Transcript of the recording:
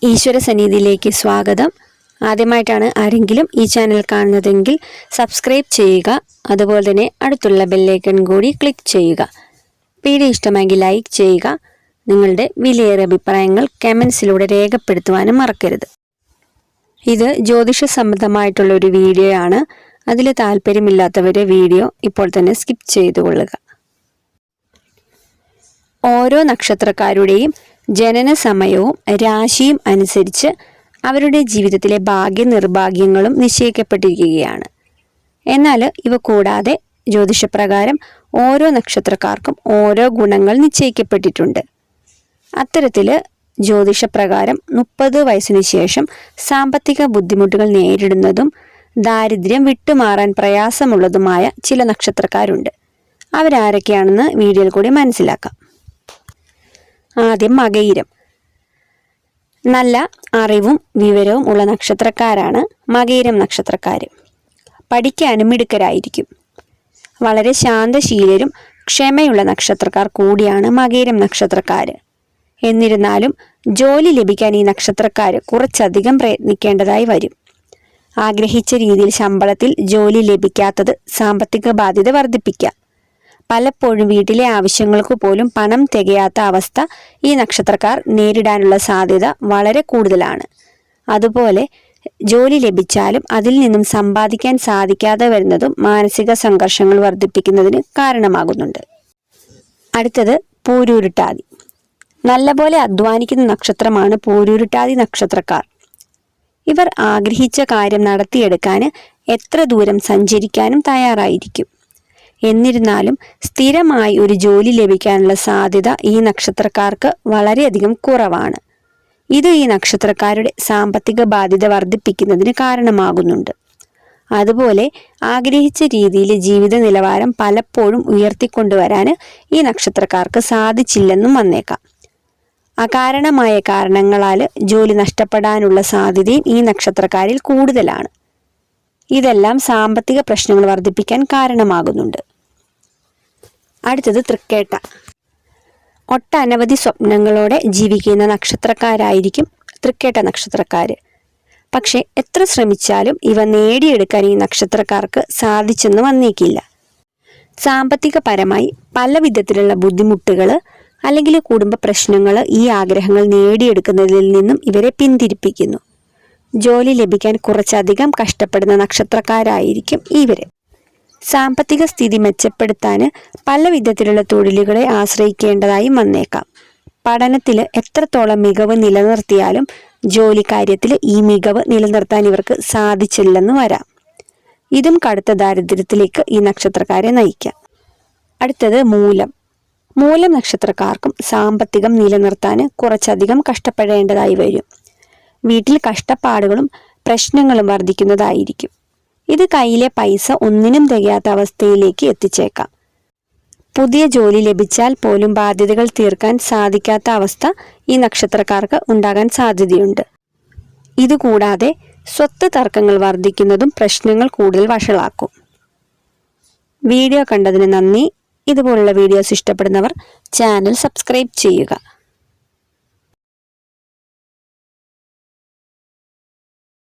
ഈശ്വര സന്നിധിയിലേക്ക് സ്വാഗതം. ആദ്യമായിട്ടാണ് ആരെങ്കിലും ഈ ചാനൽ കാണുന്നതെങ്കിൽ സബ്സ്ക്രൈബ് ചെയ്യുക. അതുപോലെ തന്നെ അടുത്തുള്ള ബെല്ലൈക്കൺ കൂടി ക്ലിക്ക് ചെയ്യുക. വീഡിയോ ഇഷ്ടമെങ്കിൽ ലൈക്ക് ചെയ്യുക. നിങ്ങളുടെ വിലയേറിയ അഭിപ്രായങ്ങൾ കമൻസിലൂടെ രേഖപ്പെടുത്തുവാനും മറക്കരുത്. ഇത് ജ്യോതിഷ സംബന്ധമായിട്ടുള്ള ഒരു വീഡിയോ ആണ്. അതിൽ താല്പര്യമില്ലാത്തവരെ വീഡിയോ ഇപ്പോൾ തന്നെ സ്കിപ്പ് ചെയ്തുകൊള്ളുക. ഓരോ നക്ഷത്രക്കാരുടെയും ജനന സമയവും രാശിയും അനുസരിച്ച് അവരുടെ ജീവിതത്തിലെ ഭാഗ്യ നിർഭാഗ്യങ്ങളും നിശ്ചയിക്കപ്പെട്ടിരിക്കുകയാണ്. എന്നാൽ ഇവ കൂടാതെ ജ്യോതിഷപ്രകാരം ഓരോ നക്ഷത്രക്കാർക്കും ഓരോ ഗുണങ്ങൾ നിശ്ചയിക്കപ്പെട്ടിട്ടുണ്ട്. അത്തരത്തിൽ ജ്യോതിഷപ്രകാരം 30 വയസ്സിന് ശേഷം സാമ്പത്തിക ബുദ്ധിമുട്ടുകൾ നേരിടുന്നതും ദാരിദ്ര്യം വിട്ടുമാറാൻ പ്രയാസമുള്ളതുമായ ചില നക്ഷത്രക്കാരുണ്ട്. അവരാരൊക്കെയാണെന്ന് വീഡിയോയിൽ കൂടി മനസ്സിലാക്കാം. ആദ്യം മകയിരം. നല്ല അറിവും വിവരവും ഉള്ള നക്ഷത്രക്കാരാണ് മകയിരം നക്ഷത്രക്കാർ. പഠിക്കാനും മിടുക്കരായിരിക്കും. വളരെ ശാന്തശീലരും ക്ഷമയുള്ള നക്ഷത്രക്കാർ കൂടിയാണ് മകയിരം നക്ഷത്രക്കാർ. എന്നിരുന്നാലും ജോലി ലഭിക്കാൻ ഈ നക്ഷത്രക്കാർ കുറച്ചധികം പ്രയത്നിക്കേണ്ടതായി വരും. ആഗ്രഹിച്ച രീതിയിൽ ശമ്പളത്തിൽ ജോലി ലഭിക്കാത്തത് സാമ്പത്തിക ബാധ്യത വർദ്ധിപ്പിക്കാം. പലപ്പോഴും വീട്ടിലെ ആവശ്യങ്ങൾക്ക് പോലും പണം തികയാത്ത അവസ്ഥ ഈ നക്ഷത്രക്കാർ നേരിടാനുള്ള സാധ്യത വളരെ കൂടുതലാണ്. അതുപോലെ ജോലി ലഭിച്ചാലും അതിൽ നിന്നും സമ്പാദിക്കാൻ സാധിക്കാതെ വരുന്നതും മാനസിക സംഘർഷങ്ങൾ വർദ്ധിപ്പിക്കുന്നതിന് കാരണമാകുന്നുണ്ട്. അടുത്തത് പൂരുരുട്ടാതി. നല്ലപോലെ അധ്വാനിക്കുന്ന നക്ഷത്രമാണ് പൂരുരുട്ടാതി നക്ഷത്രക്കാർ. ഇവർ ആഗ്രഹിച്ച കാര്യം നടത്തിയെടുക്കാൻ എത്ര ദൂരം സഞ്ചരിക്കാനും തയ്യാറായിരിക്കും. എന്നിരുന്നാലും സ്ഥിരമായി ഒരു ജോലി ലഭിക്കാനുള്ള സാധ്യത ഈ നക്ഷത്രക്കാർക്ക് വളരെയധികം കുറവാണ്. ഇത് ഈ നക്ഷത്രക്കാരുടെ സാമ്പത്തിക ബാധ്യത വർദ്ധിപ്പിക്കുന്നതിന് കാരണമാകുന്നുണ്ട്. അതുപോലെ ആഗ്രഹിച്ച രീതിയിൽ ജീവിത നിലവാരം പലപ്പോഴും ഉയർത്തിക്കൊണ്ടുവരാൻ ഈ നക്ഷത്രക്കാർക്ക് സാധിച്ചില്ലെന്നും വന്നേക്കാം. അകാരണമായ കാരണങ്ങളാൽ ജോലി നഷ്ടപ്പെടാനുള്ള സാധ്യതയും ഈ നക്ഷത്രക്കാരിൽ കൂടുതലാണ്. ഇതെല്ലാം സാമ്പത്തിക പ്രശ്നങ്ങൾ വർദ്ധിപ്പിക്കാൻ കാരണമാകുന്നുണ്ട്. അടുത്തത് തൃക്കേട്ട. ഒട്ടനവധി സ്വപ്നങ്ങളോടെ ജീവിക്കുന്ന നക്ഷത്രക്കാരായിരിക്കും തൃക്കേട്ട നക്ഷത്രക്കാർ. പക്ഷെ എത്ര ശ്രമിച്ചാലും ഇവ നേടിയെടുക്കാൻ ഈ നക്ഷത്രക്കാർക്ക് സാധിച്ചെന്ന് വന്നേക്കില്ല. സാമ്പത്തികപരമായി പല വിധത്തിലുള്ള ബുദ്ധിമുട്ടുകൾ അല്ലെങ്കിൽ കുടുംബ പ്രശ്നങ്ങൾ ഈ ആഗ്രഹങ്ങൾ നേടിയെടുക്കുന്നതിൽ നിന്നും ഇവരെ പിന്തിരിപ്പിക്കുന്നു. ജോലി ലഭിക്കാൻ കുറച്ചധികം കഷ്ടപ്പെടുന്ന നക്ഷത്രക്കാരായിരിക്കും ഇവര്. സാമ്പത്തിക സ്ഥിതി മെച്ചപ്പെടുത്താൻ പല വിധത്തിലുള്ള തൊഴിലുകളെ ആശ്രയിക്കേണ്ടതായി വന്നേക്കാം. പഠനത്തിൽ എത്രത്തോളം മികവ് നിലനിർത്തിയാലും ജോലി കാര്യത്തിൽ ഈ മികവ് നിലനിർത്താൻ ഇവർക്ക് സാധിച്ചില്ലെന്ന് വരാം. ഇതും കടുത്ത ദാരിദ്ര്യത്തിലേക്ക് ഈ നക്ഷത്രക്കാരെ നയിക്കാം. അടുത്തത് മൂലം. മൂലം നക്ഷത്രക്കാർക്കും സാമ്പത്തികം നിലനിർത്താൻ കുറച്ചധികം കഷ്ടപ്പെടേണ്ടതായി വരും. വീട്ടിൽ കഷ്ടപ്പാടുകളും പ്രശ്നങ്ങളും വർദ്ധിക്കുന്നതായിരിക്കും. ഇത് കയ്യിലെ പൈസ ഒന്നിനും തികയാത്ത അവസ്ഥയിലേക്ക് എത്തിച്ചേക്കാം. പുതിയ ജോലി ലഭിച്ചാൽ പോലും ബാധ്യതകൾ തീർക്കാൻ സാധിക്കാത്ത അവസ്ഥ ഈ നക്ഷത്രക്കാർക്ക് ഉണ്ടാകാൻ സാധ്യതയുണ്ട്. ഇതുകൂടാതെ സ്വത്ത് തർക്കങ്ങൾ വർദ്ധിക്കുന്നതും പ്രശ്നങ്ങൾ കൂടുതൽ വഷളാക്കും. വീഡിയോ കണ്ടതിന് നന്ദി. ഇതുപോലുള്ള വീഡിയോസ് ഇഷ്ടപ്പെടുന്നവർ ചാനൽ സബ്സ്ക്രൈബ് ചെയ്യുക.